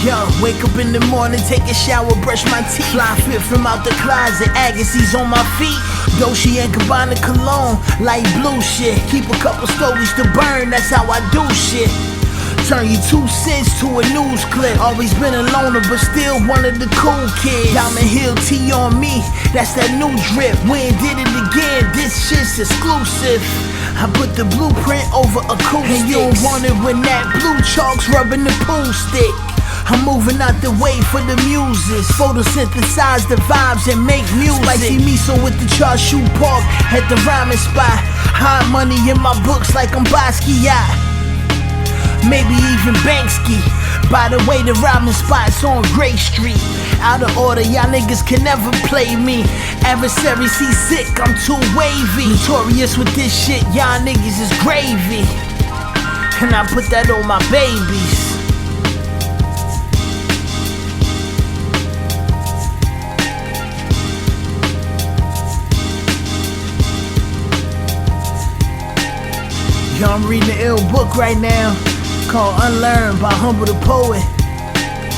Yo, wake up in the morning, take a shower, brush my teeth. Fly fit from out the closet, Agassiz on my feet. Dolce & Gabbana cologne, light blue shit. Keep a couple stories to burn, that's how I do shit. Turn your 2 cents to a news clip. Always been a loner, but still one of the cool kids. Diamond Hill T on me, that's that new drip. We ain't did it again, this shit's exclusive. I put the blueprint over acoustics. And you don't want it when that blue chalk's rubbing the pool stick. I'm moving out the way for the muses. Photosynthesize the vibes and make music. Spicy miso with the char-siu pork at the rhyming spot. Hot money in my books like I'm Basquiat. Maybe even Banksy. By the way, the rhyming spot's on Gray Street. Out of order, y'all niggas can never play me. Adversary see sick, I'm too wavy. Notorious with this shit, y'all niggas is gravy. And I put that on my babies. Yo, I'm reading an ill book right now called Unlearned by Humble the Poet.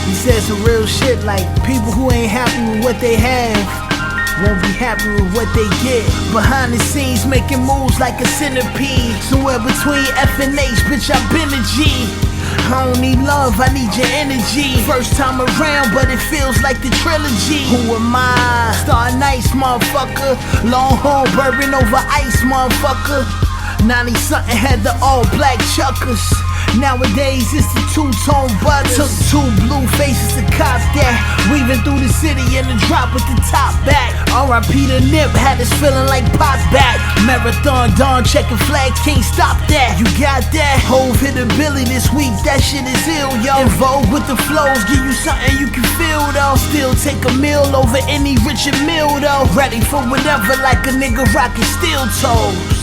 He says some real shit like people who ain't happy with what they have won't be happy with what they get. Behind the scenes making moves like a centipede. Somewhere between F and H, bitch, I've been a G. I don't need love, I need your energy. First time around, but it feels like the trilogy. Who am I? Starr Nyce, motherfucker. Longhorn bourbon over ice, motherfucker. 90-something had the all-black chuckers. Nowadays it's the two-tone butters. Took 2 blue faces to cop that. Weaving through the city in the drop with the top back. R.I.P. the nip, had us feeling like pop back. Marathon dawn, checking flag, can't stop that. You got that? Hove hit a Billy this week, that shit is ill, yo. In vogue with the flows, give you something you can feel, though. Still take a meal over any Richard Mill, though. Ready for whatever like a nigga rocking steel toes.